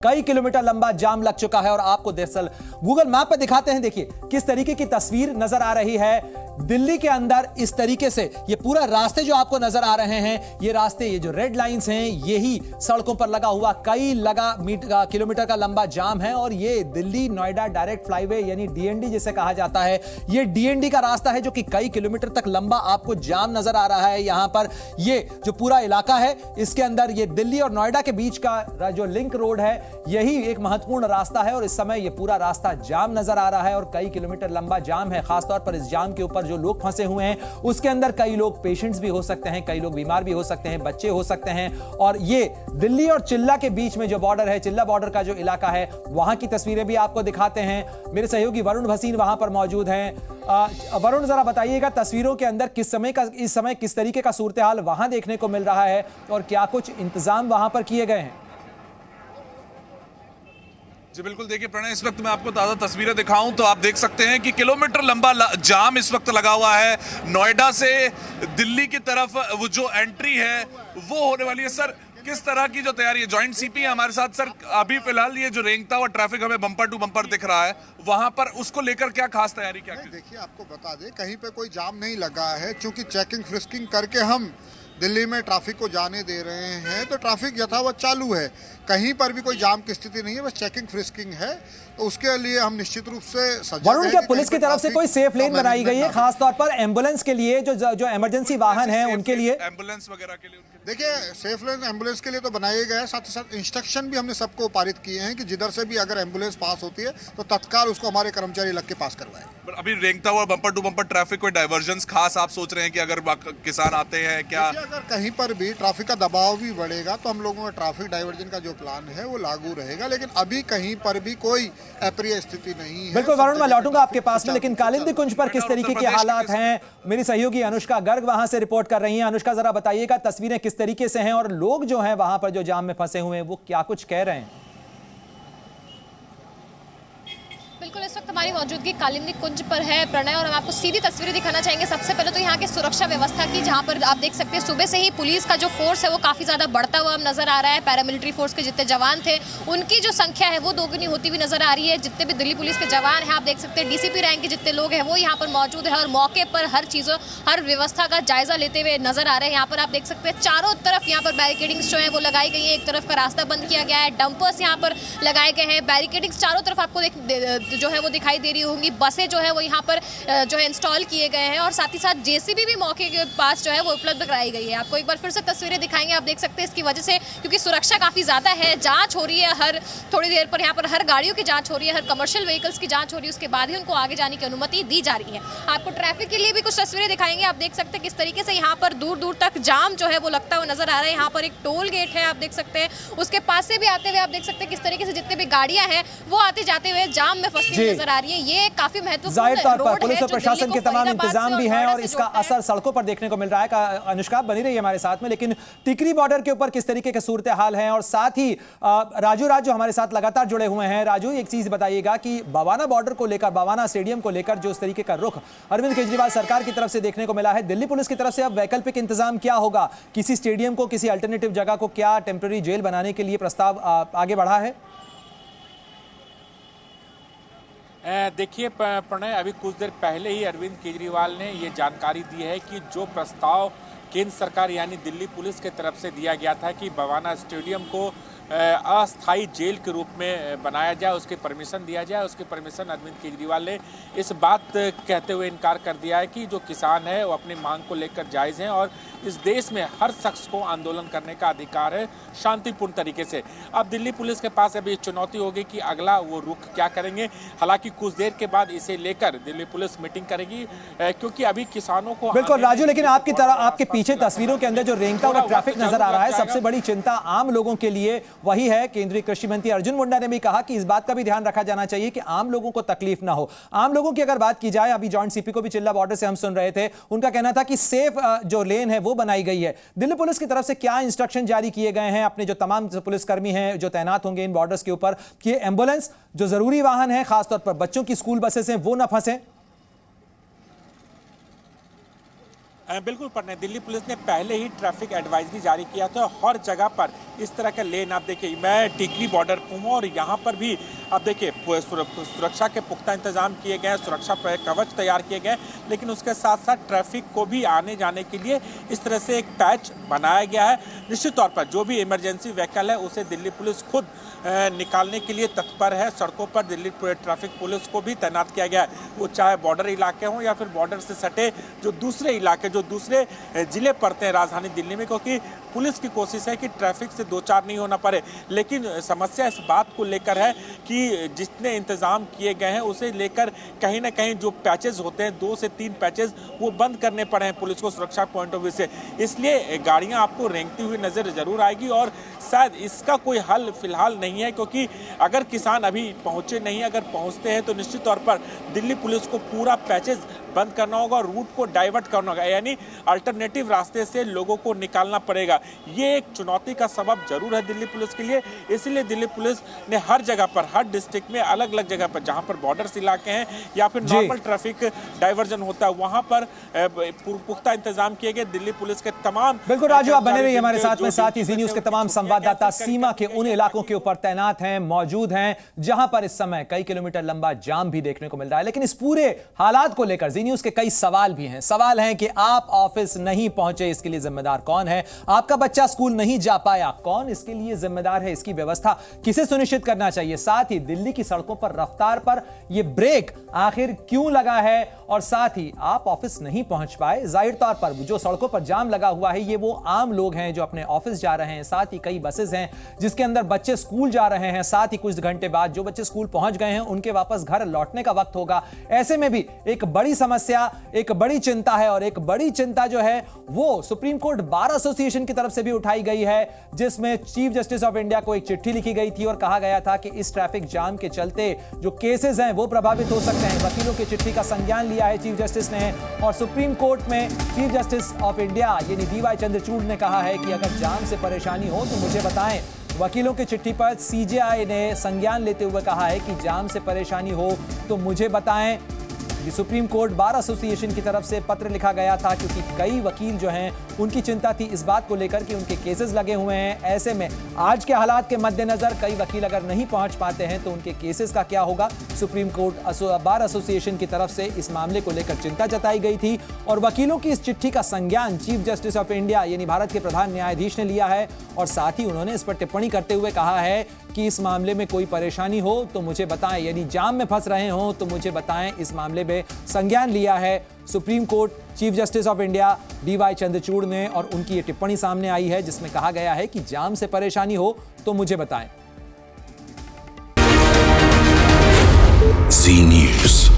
कई किलोमीटर लंबा जाम लग चुका है और आपको दरअसल गूगल मैप पर दिखाते हैं। देखिए किस तरीके की तस्वीर नजर आ रही है दिल्ली के अंदर। इस तरीके से ये पूरा रास्ते जो आपको नजर आ रहे हैं, ये रास्ते, ये जो रेड लाइंस हैं, यही सड़कों पर लगा हुआ कई किलोमीटर का लंबा जाम है। और ये दिल्ली नोएडा डायरेक्ट फ्लाईवे यानी डीएनडी जिसे कहा जाता है, ये डीएनडी का रास्ता है जो कि कई किलोमीटर तक लंबा आपको जाम नजर आ रहा है। यहां पर ये जो पूरा इलाका है, इसके अंदर ये दिल्ली और नोएडा के बीच का जो लिंक रोड है, यही एक महत्वपूर्ण रास्ता है और इस समय ये पूरा रास्ता जाम नजर आ रहा है और कई किलोमीटर लंबा जाम है। खासतौर पर इस जाम के ऊपर जो लोग फंसे हुए हैं, उसके अंदर कई लोग पेशेंट्स भी हो सकते हैं, कई लोग बीमार भी हो सकते हैं, बच्चे हो सकते हैं। और ये दिल्ली और चिल्ला के बीच में जो बॉर्डर है, चिल्ला बॉर्डर का जो इलाका है, वहां की तस्वीरें भी आपको दिखाते हैं। मेरे सहयोगी वरुण भसीन वहां पर मौजूद हैं। वरुण, जरा बताइएगा तस्वीरों के अंदर इस समय किस तरीके का सूरत हाल वहां देखने को मिल रहा है और क्या कुछ इंतजाम वहां पर किए गए हैं? जी बिल्कुल, देखिए प्रणय, इस वक्त मैं आपको ताज़ा तस्वीरें दिखाऊं तो आप देख सकते हैं कि किलोमीटर लंबा जाम इस वक्त लगा हुआ है। नोएडा से दिल्ली की तरफ वो जो एंट्री है वो होने वाली है। सर, किस तरह की जो तैयारी है? जॉइंट सीपी है हमारे साथ। सर, अभी फिलहाल ये जो रेंगता हुआ ट्रैफिक हमें बम्पर टू बम्पर दिख रहा है, वहां पर उसको लेकर क्या खास तैयारी क्या? देखिए, आपको बता दें, कहीं पे कोई जाम नहीं लगा है, क्योंकि चेकिंग फ्रिस्किंग करके हम दिल्ली में ट्रैफिक को जाने दे रहे हैं, तो ट्रैफिक यथावत चालू है। कहीं पर भी कोई जाम की स्थिति नहीं है, बस चेकिंग फ्रिस्किंग है। तो उसके लिए हम निश्चित रूप से सजग हैं। वरुण, क्या पुलिस की तरफ से कोई सेफ लेन बनाई गई है खासतौर पर एम्बुलेंस के लिए, जो इमरजेंसी वाहन है उनके लिए, एम्बुलेंस वगैरह के लिए? देखिए, सेफ लेन एम्बुलेंस के लिए तो बनाया गया है, साथ ही साथ इंस्ट्रक्शन भी हमने सबको पारित किए हैं कि जिधर से भी अगर एम्बुलेंस पास होती है तो तत्काल उसको हमारे कर्मचारी लग के पास करवाएं। अभी रेंगता हुआ बम्पर टू बम्पर ट्रैफिक, कोई डाइवर्जन खास आप सोच रहे हैं कि अगर किसान आते हैं क्या? अगर कहीं पर भी ट्रैफिक का दबाव भी बढ़ेगा तो हम लोगों का ट्रैफिक डाइवर्जन का जो प्लान है वो लागू रहेगा, लेकिन अभी कहीं पर भी कोई अप्रिय स्थिति नहीं है। बिल्कुल वरुण, मैं लौटूंगा आपके पास में, लेकिन कालिंदी कुंज पर किस तरीके के हालात हैं? मेरी सहयोगी अनुष्का गर्ग वहां से रिपोर्ट कर रही हैं। अनुष्का, जरा बताइएगा तस्वीरें किस तरीके से हैं और लोग जो हैं वहां पर जो जाम में फंसे हुए हैं वो क्या कुछ कह रहे हैं? बिल्कुल, इस वक्त हमारी मौजूदगी कालिंदी कुंज पर है प्रणय, और हम आपको सीधी तस्वीरें दिखाना चाहेंगे। सबसे पहले तो यहाँ की सुरक्षा व्यवस्था की, जहाँ पर आप देख सकते हैं सुबह से ही पुलिस का जो फोर्स है वो काफ़ी ज़्यादा बढ़ता हुआ नजर आ रहा है। पैरामिलिट्री फोर्स के जितने जवान थे उनकी जो संख्या है वो दोगुनी होती हुई नजर आ रही है। जितने भी दिल्ली पुलिस के जवान हैं, आप देख सकते हैं डीसीपी रैंक के जितने लोग हैं वो यहाँ पर मौजूद है और मौके पर हर चीज़ों, हर व्यवस्था का जायजा लेते हुए नजर आ रहे हैं। यहाँ पर आप देख सकते हैं चारों तरफ यहाँ पर बैरिकेडिंग्स जो है वो लगाई गई है। एक तरफ का रास्ता बंद किया गया है, डंपर्स यहाँ पर लगाए गए हैं, बैरिकेडिंग्स चारों तरफ आपको जो है वो दिखाई दे रही होंगी। बसें जो है वो यहाँ पर जो है इंस्टॉल किए गए हैं और साथ ही साथ जेसीबी भी मौके के पास जो है वो उपलब्ध कराई गई है। आपको एक बार फिर से तस्वीरें दिखाएंगे। आप देख सकते हैं इसकी वजह से, क्योंकि सुरक्षा काफ़ी ज़्यादा है, जांच हो रही है हर थोड़ी देर पर, यहाँ पर हर गाड़ियों की जांच हो रही है, हर कमर्शियल व्हीकल्स की जांच हो रही है, उसके बाद ही उनको आगे जाने की अनुमति दी जा रही है। आपको ट्रैफिक के लिए भी कुछ तस्वीरें दिखाएंगे। आप देख सकते हैं किस तरीके से यहाँ पर दूर दूर तक जाम जो है वो लगता हुआ नजर आ रहा है। यहाँ पर एक टोल गेट है, आप देख सकते हैं, उसके पास से भी आते हुए आप देख सकते हैं किस तरीके से जितने भी गाड़ियां हैं वो आते जाते हुए जाम में फंसती नजर आ रही है। ये काफी जाहिर तौर पर पुलिस और प्रशासन के तमाम इंतजाम भी हैं और इसका असर सड़कों पर देखने को मिल रहा है। अनुष्का बनी रही है हमारे साथ में, लेकिन टिकरी बॉर्डर के ऊपर किस तरीके के सूरत हाल है? और साथ ही राजू जो हमारे साथ लगातार जुड़े हुए हैं। राजू, एक चीज बताइएगा कि बवाना बॉर्डर को लेकर, बवाना स्टेडियम को लेकर जो इस तरीके का रुख अरविंद केजरीवाल सरकार की तरफ से देखने को मिला है, दिल्ली पुलिस की तरफ से अब वैकल्पिक इंतजाम क्या होगा? किसी स्टेडियम को, किसी अल्टरनेटिव जगह को क्या टेम्पररी जेल बनाने के लिए प्रस्ताव आगे बढ़ा है? देखिए प्रणय, अभी कुछ देर पहले ही अरविंद केजरीवाल ने ये जानकारी दी है कि जो प्रस्ताव केंद्र सरकार यानी दिल्ली पुलिस की तरफ से दिया गया था कि बवाना स्टेडियम को अस्थायी जेल के रूप में बनाया जाए, उसके परमिशन दिया जाए, उसके परमिशन अरविंद केजरीवाल ने इस बात कहते हुए इनकार कर दिया है कि जो किसान है वो अपनी मांग को लेकर जायज़ हैं और इस देश में हर शख्स को आंदोलन करने का अधिकार है शांतिपूर्ण तरीके से। अब दिल्ली पुलिस के पास अभी चुनौती होगी कि अगला वो रुख क्या करेंगे। हालांकि कुछ देर के बाद इसे लेकर दिल्ली पुलिस मीटिंग करेगी, क्योंकि अभी किसानों को। बिल्कुल राजू, लेकिन आपकी तरह आपके पीछे तस्वीरों के अंदर जो रेंगता हुआ ट्रैफिक नजर आ रहा है, सबसे बड़ी चिंता आम लोगों के लिए वही है। केंद्रीय कृषि मंत्री अर्जुन मुंडा ने भी कहा कि इस बात का भी ध्यान रखा जाना चाहिए कि आम लोगों को तकलीफ ना हो। आम लोगों की अगर बात की जाए, अभी जॉइंट सीपी को भी चिल्ला बॉर्डर से हम सुन रहे थे, उनका कहना था कि सेफ जो लेन है वो बनाई गई है। दिल्ली पुलिस की तरफ से क्या इंस्ट्रक्शन जारी किए गए हैं अपने जो तमाम पुलिसकर्मी हैं जो तैनात होंगे इन बॉर्डर्स के ऊपर, कि एम्बुलेंस जो जरूरी वाहन है, खासतौर पर बच्चों की स्कूल बसेस हैं, वो ना फंसे? बिल्कुल प्रणय, दिल्ली पुलिस ने पहले ही ट्रैफिक एडवाइजरी जारी किया था। हर जगह पर इस तरह का लेन आप देखिए, मैं टिकरी बॉर्डर पर हूँ और यहाँ पर भी आप देखिए सुरक्षा के पुख्ता इंतजाम किए गए, सुरक्षा कवच तैयार किए गए, लेकिन उसके साथ साथ ट्रैफिक को भी आने जाने के लिए इस तरह से एक पैच बनाया गया है। निश्चित तौर पर जो भी इमरजेंसी व्हीकल है उसे दिल्ली पुलिस खुद निकालने के लिए तत्पर है। सड़कों पर दिल्ली ट्रैफिक पुलिस को भी तैनात किया गया है, वो चाहे बॉर्डर इलाके हों या फिर बॉर्डर से सटे जो दूसरे इलाके, जो दूसरे जिले पड़ते हैं राजधानी दिल्ली में, क्योंकि पुलिस की कोशिश है कि ट्रैफिक से दो चार नहीं होना पड़े। लेकिन समस्या इस बात को लेकर है कि जितने इंतजाम किए गए हैं उसे लेकर कहीं ना कहीं जो पैचेज होते हैं, 2 से 3 पैचेज वो बंद करने पड़े हैं पुलिस को सुरक्षा पॉइंट ऑफ व्यू से। इसलिए गाड़ियां आपको रेंगती हुई नजर जरूर आएगी और शायद इसका कोई हल फिलहाल नहीं है, क्योंकि अगर किसान अभी पहुंचे नहीं, अगर पहुंचते हैं तो निश्चित तौर पर दिल्ली पुलिस को पूरा पैचेज बंद करना होगा और रूट को डाइवर्ट करना होगा, यानी अल्टरनेटिव रास्ते से लोगों को निकालना पड़ेगा। ये एक चुनौती का सबब जरूर है दिल्ली पुलिस के लिए। इसलिए दिल्ली पुलिस ने हर जगह पर, हर डिस्ट्रिक्ट में अलग अलग जगह पर जहां पर बॉर्डर्स इलाके हैं या फिर नॉर्मल ट्रैफिक डाइवर्जन होता है, वहां पर पुख्ता इंतजाम किए गए। दिल्ली पुलिस के तमाम, बिल्कुल राजू, आप बने रहिए हमारे साथ में। साथ ही जी न्यूज के तमाम संवाददाता सीमा के उन इलाकों के ऊपर तैनात हैं, मौजूद हैं, जहां पर इस समय कई किलोमीटर लंबा जाम भी देखने को मिल रहा है। लेकिन इस पूरे हालात को लेकर जी न्यूज के कई सवाल भी हैं। सवाल है कि आप ऑफिस नहीं पहुंचे, इसके लिए जिम्मेदार कौन है? आपका बच्चा स्कूल नहीं जा पाया, कौन इसके लिए जिम्मेदार है? इसकी व्यवस्था किसे सुनिश्चित करना चाहिए? साथ ही दिल्ली की सड़कों पर रफ्तार पर यह ब्रेक आखिर क्यों लगा है? और साथ ही आप ऑफिस नहीं पहुंच पाए, जाहिर तौर पर जो सड़कों पर जाम लगा हुआ है ये वो आम लोग हैं जो अपने ऑफिस जा रहे हैं, साथ ही कई बसेस हैं जिसके अंदर बच्चे स्कूल जा रहे हैं, साथ ही कुछ घंटे बाद जो बच्चे स्कूल पहुंच गए हैं उनके वापस घर लौटने का वक्त होगा। ऐसे में भी एक बड़ी समस्या, एक बड़ी चिंता है, और एक बड़ी चिंता जो है वो सुप्रीम कोर्ट बार एसोसिएशन की तरफ से भी उठाई गई है, जिसमें चीफ जस्टिस ऑफ इंडिया को एक चिट्ठी लिखी गई थी और कहा गया था कि इस ट्रैफिक जाम के चलते जो केसेस हैं वो प्रभावित हो सकते हैं। वकीलों की चिट्ठी का संज्ञान लिया है चीफ जस्टिस ने, और सुप्रीम कोर्ट में चीफ जस्टिस ऑफ इंडिया यानी डीवाई चंद्रचूड़ ने कहा है कि अगर जाम से परेशानी हो तो मुझे बताएं। वकीलों की चिट्ठी पर सीजेआई ने संज्ञान लेते हुए कहा है कि जाम से परेशानी हो तो मुझे बताएं। ये सुप्रीम कोर्ट बार एसोसिएशन की तरफ से पत्र लिखा गया था, क्योंकि कई वकील जो हैं उनकी चिंता थी इस बात को लेकर कि उनके केसेस लगे हुए हैं। ऐसे में आज के हालात के मद्देनजर कई वकील अगर नहीं पहुंच पाते हैं तो उनके केसेस का क्या होगा? सुप्रीम कोर्ट बार एसोसिएशन की तरफ से इस मामले को लेकर चिंता जताई गई थी, और वकीलों की इस चिट्ठी का संज्ञान चीफ जस्टिस ऑफ इंडिया यानी भारत के प्रधान न्यायाधीश ने लिया है, और साथ ही उन्होंने इस पर टिप्पणी करते हुए कहा है कि इस मामले में कोई परेशानी हो तो मुझे बताएं, यानी जाम में फंस रहे हो तो मुझे बताएं। इस मामले में संज्ञान लिया है Supreme Court Chief Justice of India DY Chandrachud ने, और उनकी ये टिप्पणी सामने आई है जिसमें कहा गया है कि जाम से परेशानी हो तो मुझे बताएं। जी न्यूज़।